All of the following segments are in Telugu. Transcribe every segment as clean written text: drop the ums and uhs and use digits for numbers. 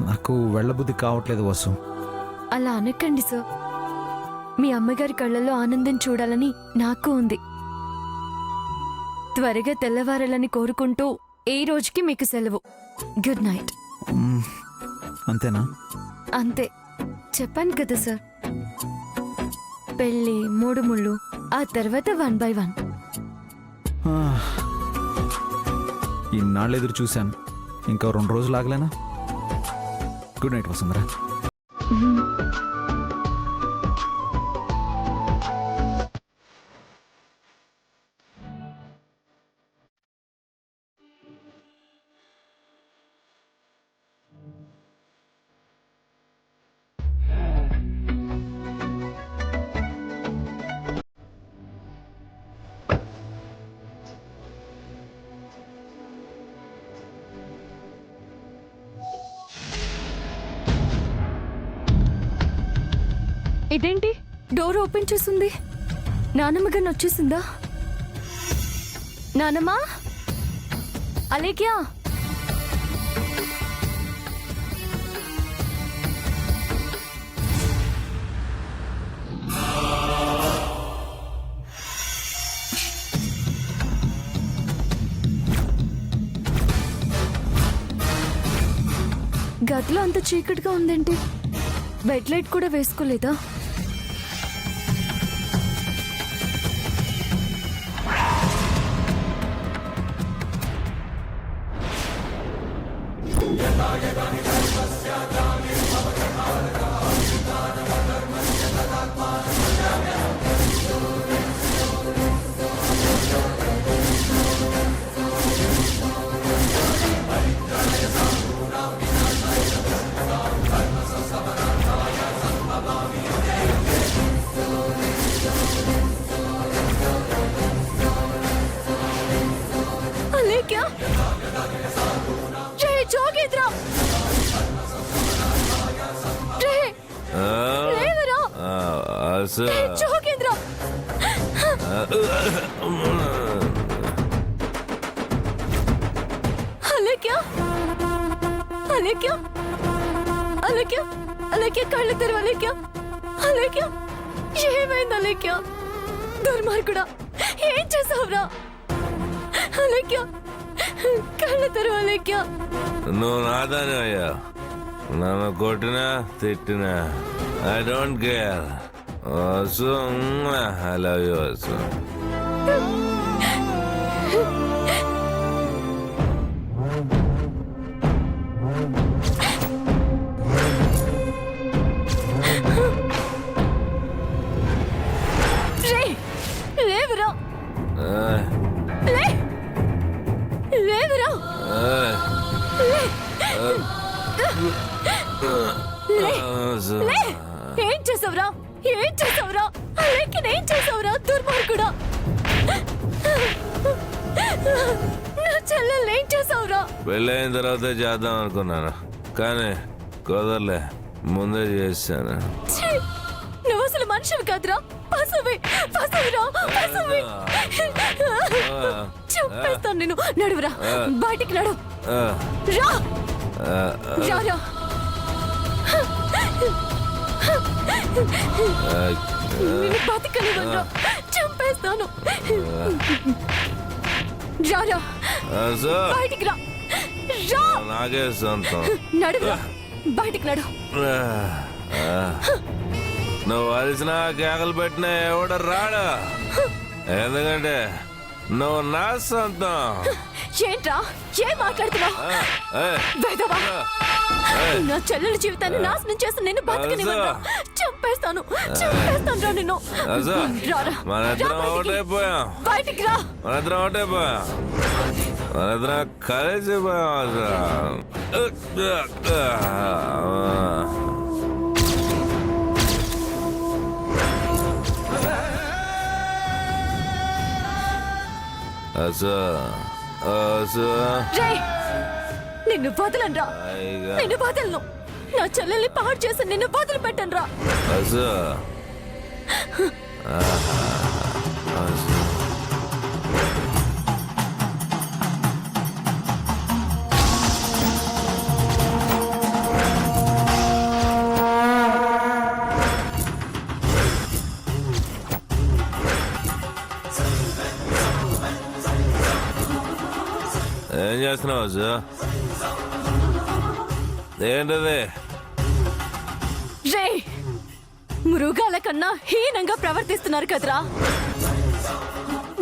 నాకు వెళ్ళబుద్ధి కావట్లేదు వసు. అలా అనకండి సార్. మీ అమ్మగారి కళ్ళల్లో ఆనందం చూడాలని నాకు ఉంది. త్వరగా తెల్లవారాలని కోరుకుంటూ ఈ రోజుకి మీకు సెలవు. Good night. అంతేనా? అంతే, చెప్పాను కదా సార్. పెళ్ళి, 3 ముళ్ళు, ఆ తర్వాత 1 by 1. ఇన్నాళ్ళు ఎదురు చూశాను, ఇంకా 2 రోజులు ఆగలేనా? గుడ్ నైట్ వసుంధరా. ఇదేంటి డోర్ ఓపెన్ చేసింది? నానమ్మ గారిని వచ్చేసిందా? నానమ్మా, అలేక్యా, గదిలో అంత చీకటిగా ఉందేంటి? బెడ్ లైట్ కూడా వేసుకోలేదా? అలేక్యా, రే జోగేంద్ర, రే లేవరా, రే జోగేంద్ర. అలేక్యా, అలేక్యా, అలేక్యా, అలేక్యా, కళ్ళు తెరవు అలేక్యా. అలేక్యా, ఏమైంది అలేక్యా? దుర్మార్గుడా, ఏం చేసావురా? అలేక్యా, కళ్ళు తెరవు అలేక్యా. నువ్వు నాదాని అయ్యా, నన్ను కొట్టినా తిట్టినా I don't care. Vasu, I love you Vasu. లేవరా, లేవరా, ఏం చేసావురా? ఏం చేసావురా? ఏం చేసావురా దుర్మార్గుడా? నా చెల్లెల్ని ఏం చేసావురా? పెళ్ళైన తర్వాత చేద్దాం అనుకున్నాను, కానీ కుదరలే, ముందే చేశాను. నువ్వు అసలు మనిషివి కాదురా, పశువి, పశువిరా, పశువి. చెప్పేస్తాను నేను. నడువురా, బయటికి నడు. రా, రా, రా. నిన్ను బతికనివ్వను, చంపేస్తాను. రా, రా, బయటికి రా. రా, నాకే సొంతం. నడువురా, బయటికి నడు. నువ్వు అరిసినా కేకలు పెట్టినా ఎవడ రాడు, ఎందుకంటే నువ్వు నా సొంతం. ఏంట్రా, ఏం మాట్లాడుతున్నావు? నా చెల్లెల జీవితాన్ని నాశనం చేసి నిన్ను బతకనివ్వను. చంపేస్తాను, చంపేస్తాను రా నిన్ను. మన ఇద్దరం ఒకటైపోయాం, బయటికి రా. మన ఇద్దరం ఒకటైపోయాం, మన ఇద్దరం కలిసిపోయాం. నిన్ను వదలనరా, నిన్ను వదలను. నా చెల్లెల్ని పాడు చేసి నిన్ను వదిలి పెట్టనురా. చేస్తున్నావు వసు? ఏంటది? రే మృగాల కన్నా హీనంగా ప్రవర్తిస్తున్నారు కదరా.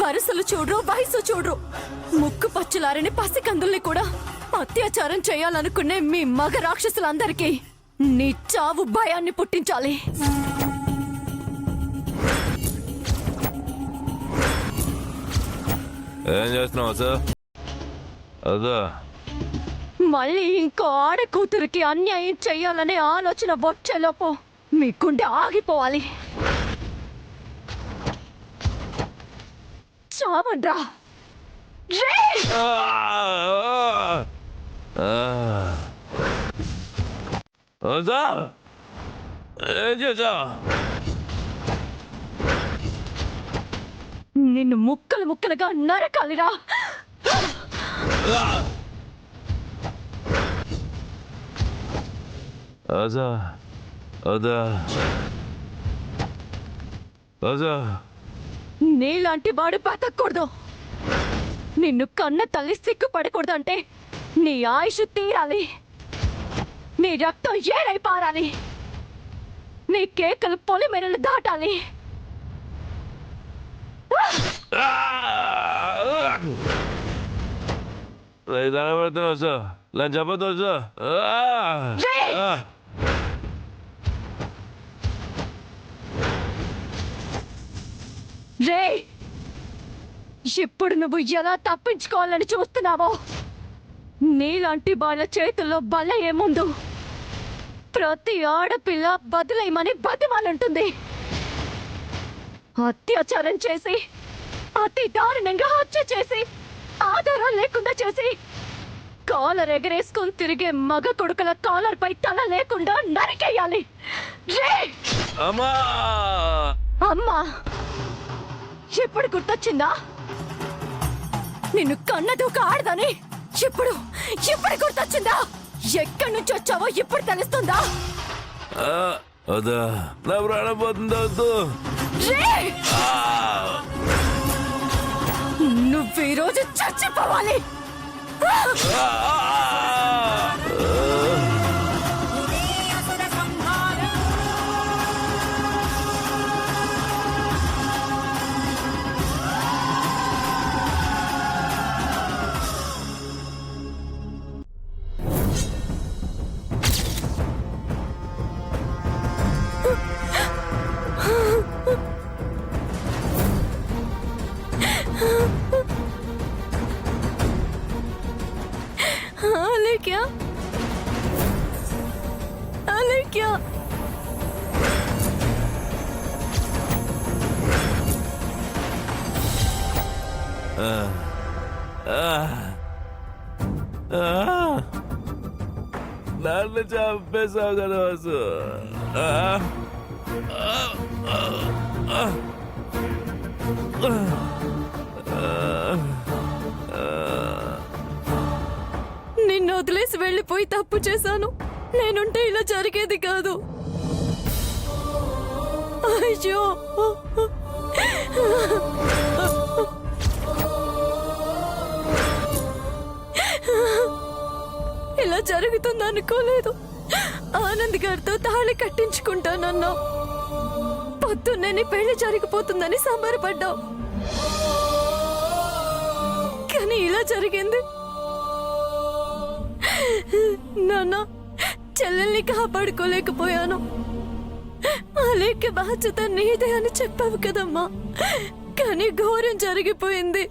వరుసలు చూడరు, వయసు చూడరు. ముక్కు పచ్చులారని పసికందుల్ని కూడా అత్యాచారం చేయాలనుకునే మీ మగ రాక్షసులందరికీ నీ చావు భయాన్ని పుట్టించాలి. ఏం చేస్తున్నావు వసు? అదో మళ్ళీ ఇంకో ఆడ కూతురికి అన్యాయం చెయ్యాలనే ఆలోచన వచ్చేలోపు మీ గుండె ఆగిపోవాలి. చావండ్రా. వసు ఏం చేసావు? నిన్ను ముక్కలు ముక్కలుగా నరకాలిరా. వసు వద్దు వసు. నీలాంటి వాడు బతకూడదు. నిన్ను కన్న తల్లి సిగ్గుపడకూడదు అంటే నీ ఆయుష్ తీరాలి, నీ రక్తం ఏరై పారాలి, నీ కేకలు పొలిమేరలు దాటాలి. పెడుతున్నా వసు, నేను చెప్పదు వసు. రే ఇప్పుడు నువ్వు ఎలా తప్పించుకోవాలని చూస్తున్నావో, నీలాంటి వాళ్ళ చేతుల్లో బల ఏముందు ప్రతి ఆడపిల్ల బదులేమని బతిమాలంటుంది. అత్యాచారం చేసి, అతి దారుణంగా హత్య చేసి, ఆధారాలు లేకుండా చేసి, కాలర్ ఎగరేసుకొని తిరిగే మగ కొడుకుల కాలర్ పై తల లేకుండా నరికేయాలి. అమ్మా అమ్మా ఇప్పుడు గుర్తొచ్చిందా నిన్ను కన్నదూక ఆడదని? ఇప్పుడు ఇప్పుడు గుర్తొచ్చిందా? ఎక్కడి నుంచి వచ్చావో ఇప్పుడు తెలుస్తుందా? వద్దా, నా ప్రాణం పోతుంది వద్దు. నువ్వు ఈరోజు చచ్చిపోవాలి. क्या अले क्या నన్ను చంపేశావు కదా వసు. నిన్ను వదిలేసి వెళ్ళిపోయి తప్పు చేశాను. నేనుంటే ఇలా జరిగేది కాదు. అయ్యో ఇలా జరుగుతుంది అనుకోలేదు. ఆనంద్ గారితో తాళి కట్టించుకుంటానన్నావు. పొద్దున్నే నీ పెళ్లి జరిగిపోతుందని సంబరపడ్డావు. కానీ ఇలా జరిగింది. నాన్న, చెల్లెల్ని కాపాడుకోలేకపోయాను. అలేక బాధ్యత నీదే అని చెప్పావు కదమ్మా. కానీ ఘోరం జరిగిపోయింది.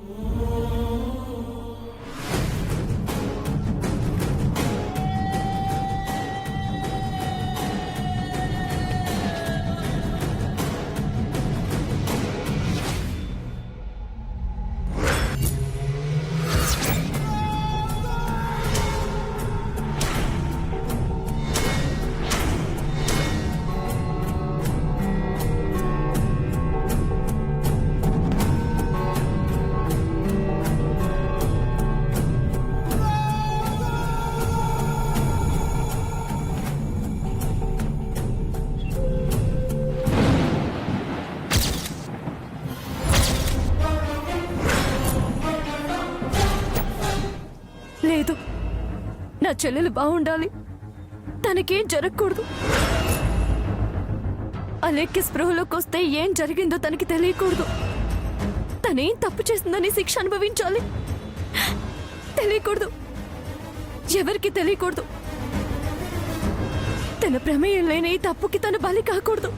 నా చెల్లెలు బాగుండాలి, తనకేం జరగకూడదు. అలెక్కి స్పృహలోకి వస్తే ఏం జరిగిందో తనకి తెలియకూడదు. తనేం తప్పు చేసిందని శిక్ష అనుభవించాలి. తెలియకూడదు, ఎవరికి తెలియకూడదు. తన ప్రమేయం లేని ఈ తప్పుకి తను బలి కాకూడదు.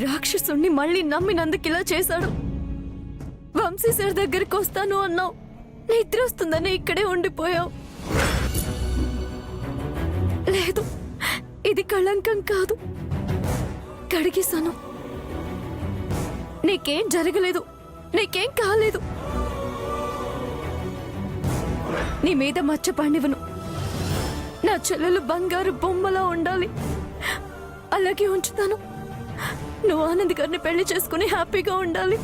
రాక్షసుణ్ణి మళ్ళీ నమ్మినందుకు ఇలా చేశాడు. వంశీ సార్ దగ్గరికి వస్తాను అన్నావు, నిద్ర వస్తుందని ఇక్కడే ఉండిపోయావు. లేదు, ఇది కళంకం కాదు, కడిగేశాను. నీకేం జరగలేదు, నీకేం కాలేదు. నీ మీద మచ్చ పండివను. నా చెల్లెలు బంగారు బొమ్మలా ఉండాలి, అలాగే ఉంచుతాను. నువ్వు ఆనంద్ గారిని పెళ్లి చేసుకుని హ్యాపీగా ఉండాలి.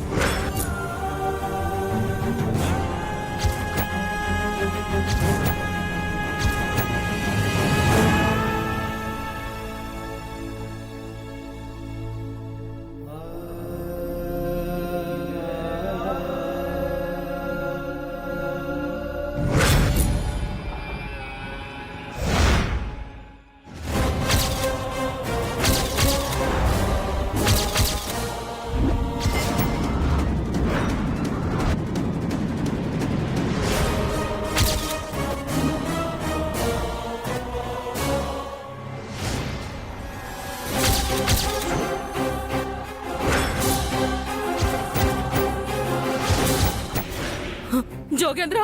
జోగేంద్ర,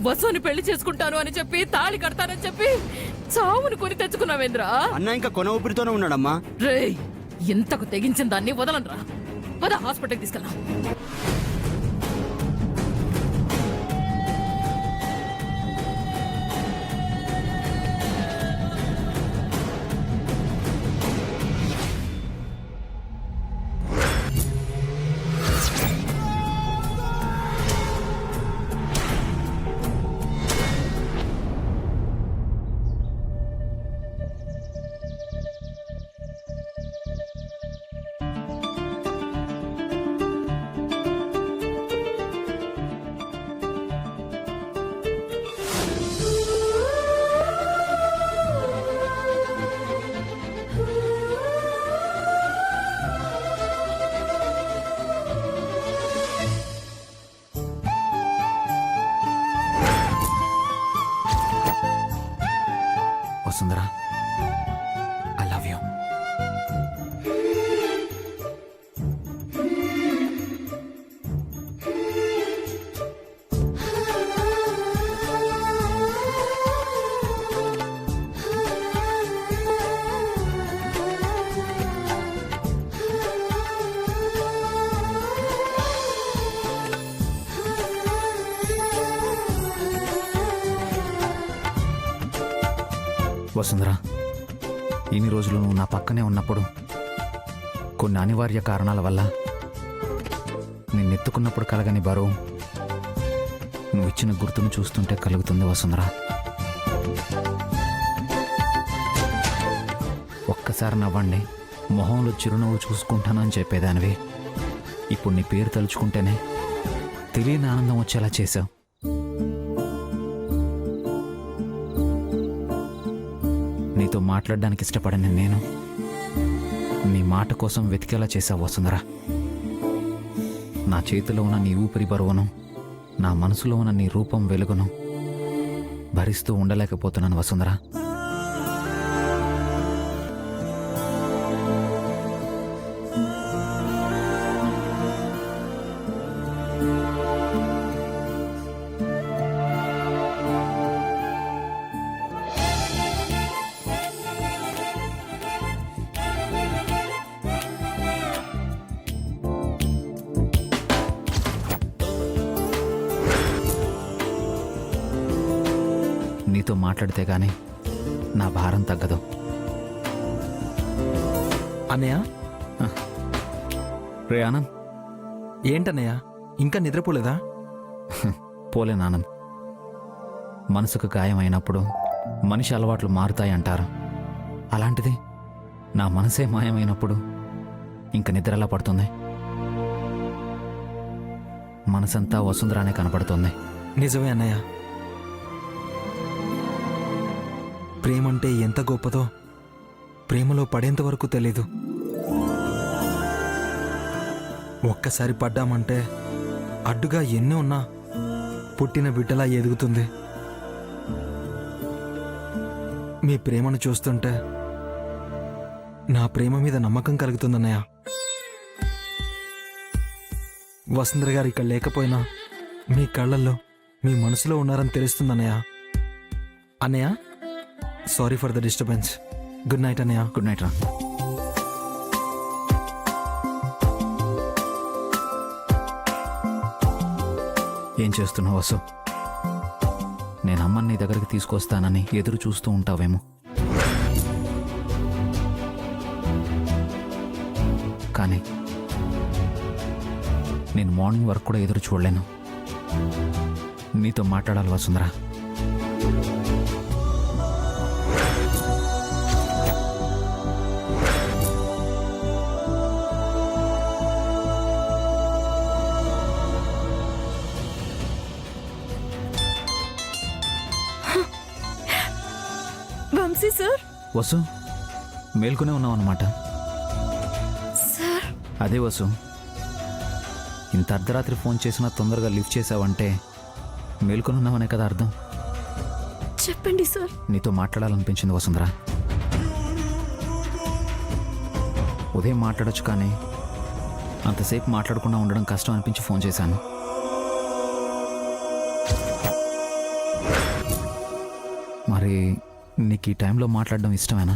వసుని పెళ్లి చేసుకుంటాను అని చెప్పి తాళి కడతానని చెప్పి చావును కొని తెచ్చుకున్నావేంద్రా? అన్న ఇంకా కొన ఊపిరితోనే ఉన్నాడమ్మా. రేయ్, ఇంతకు తెగించిన దాన్ని వదలనరా. పద, హాస్పిటల్కి తీసుకెళ్ళా. వసుంధరా, ఐ లవ్ యూ. వసుంధర, ఇన్ని రోజులు నువ్వు నా పక్కనే ఉన్నప్పుడు కొన్ని అనివార్య కారణాల వల్ల నిన్నెత్తుకున్నప్పుడు కలగని బరువు నువ్వు ఇచ్చిన గుర్తును చూస్తుంటే కలుగుతుంది వసుంధర. ఒక్కసారి నవ్వండి, మొహంలో చిరునవ్వు చూసుకుంటానని చెప్పేదానివి ఇప్పుడు నీ పేరు తలుచుకుంటేనే తెలియని ఆనందం వచ్చేలా చేశావు. నీతో మాట్లాడడానికి ఇష్టపడని నేను నీ మాట కోసం వెతికేలా చేశావు వసుంధర. నా చేతిలో ఉన్న నీ ఊపిరి బరువును, నా మనసులో ఉన్న నీ రూపం వెలుగును భరిస్తూ ఉండలేకపోతున్నాను వసుంధర. నీతో మాట్లాడితే గాని నా భారం తగ్గదు. అన్నయ్య, రే ఆనంద్, ఏంటన్నయ్య ఇంకా నిద్రపోలేదా? పోలేను ఆనంద్. మనసుకు గాయం అయినప్పుడు మనిషి అలవాట్లు మారుతాయి అంటారు. అలాంటిది నా మనసే మాయమైనప్పుడు ఇంక నిద్రలా పడుతుంది. మనసంతా వసుంధరానే కనపడుతుంది. నిజమే అన్నయ్య, ప్రేమంటే ఎంత గొప్పదో ప్రేమలో పడేంత వరకు తెలీదు. ఒక్కసారి పడ్డామంటే అడ్డుగా ఎన్ని ఉన్నా పుట్టిన బిడ్డలా ఎదుగుతుంది. మీ ప్రేమను చూస్తుంటే నా ప్రేమ మీద నమ్మకం కలుగుతుందన్నయ్య. వసుంధర గారు ఇక్కడ లేకపోయినా మీ కళ్ళల్లో మీ మనసులో ఉన్నారని తెలుస్తుందన్నయ్య. అన్నయ్య, sorry for the disturbance. Good night అన్నయ్య. గుడ్ నైట్ రా. ఏం చేస్తున్నావు వసు? నేను అమ్మని నీ దగ్గరికి తీసుకొస్తానని ఎదురు చూస్తూ ఉంటావేమో, కానీ నేను మార్నింగ్ వరకు కూడా ఎదురు చూడలేను. నీతో మాట్లాడాలి వసుంధర. వంశీ సార్. వసు, మేల్కొనే ఉన్నావు అన్నమాట. సార్, అదే వసు, ఇంత అర్ధరాత్రి ఫోన్ చేసినా తొందరగా లిఫ్ట్ చేసావంటే మేల్కొని ఉన్నావనే కదా అర్థం. చెప్పండి సార్. నీతో మాట్లాడాలనిపించింది వసుంధర. ఉదయం మాట్లాడొచ్చు, కానీ అంతసేపు మాట్లాడకుండా ఉండడం కష్టం అనిపించి ఫోన్ చేశాను. మరి నీకు ఈ టైంలో మాట్లాడడం ఇష్టమేనా?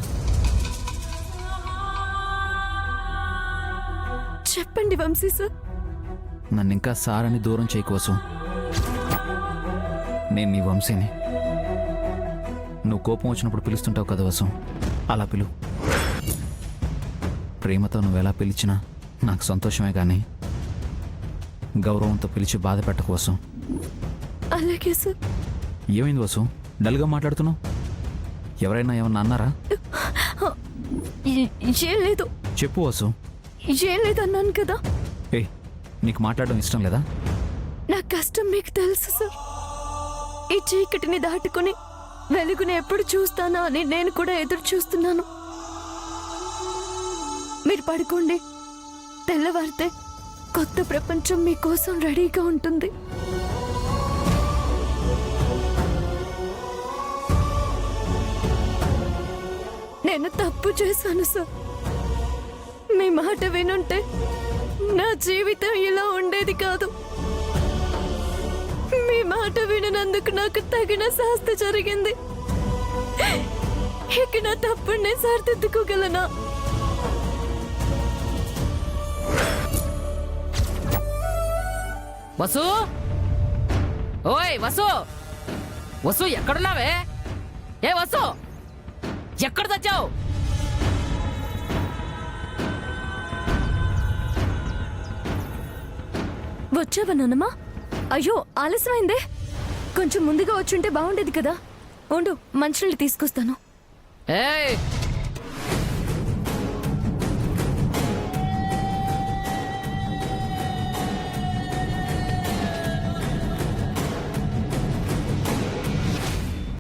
చెప్పండి వంశీ సార్. నన్ను ఇంకా సార్ అని దూరం చేయకోసం. నేను నీ వంశీని. నువ్వు కోపం వచ్చినప్పుడు పిలుస్తుంటావు కదా వసు, అలా పిలు. ప్రేమతో నువ్వు ఎలా పిలిచినా నాకు సంతోషమే, కానీ గౌరవంతో పిలిచి బాధ పెట్టకోసం. అలాగే సార్. ఏమైంది వసు, డల్గా మాట్లాడుతున్నావు? ఎవరైనా ఏమన్నా అన్నారా? ఏం లేదు. చెప్పు వసు. ఏం లేదు అన్నాను కదా. ఏ, నీకు మాట్లాడడం ఇష్టం లేదా? నా కష్టం మీకు తెలుసు సార్. ఈ చీకటిని దాటుకుని వెలుగుని ఎప్పుడు చూస్తానా అని నేను కూడా ఎదురు చూస్తున్నాను. మీరు పడుకోండి, తెల్లవారితే కొత్త ప్రపంచం మీకోసం రెడీగా ఉంటుంది. నేను తప్పు చేశాను సార్. మీ మాట వినుంటే నా జీవితం ఇలా ఉండేది కాదు. మీ మాట విననందుకు నాకు తగిన శాస్తి జరిగింది. ఇక నా తప్పుని సరిదిద్దుకోగలనా? వసు, ఓయ్ వసు, వసు ఎక్కడున్నావే? ఏ వసు, ఎక్కడ తెచ్చావు? వచ్చావా నాన్నమ్మా? అయ్యో ఆలస్యమైందే. కొంచెం ముందుగా వచ్చుంటే బాగుండేది కదా. ఉండు మంచినీళ్ళు తీసుకొస్తాను. ఏయ్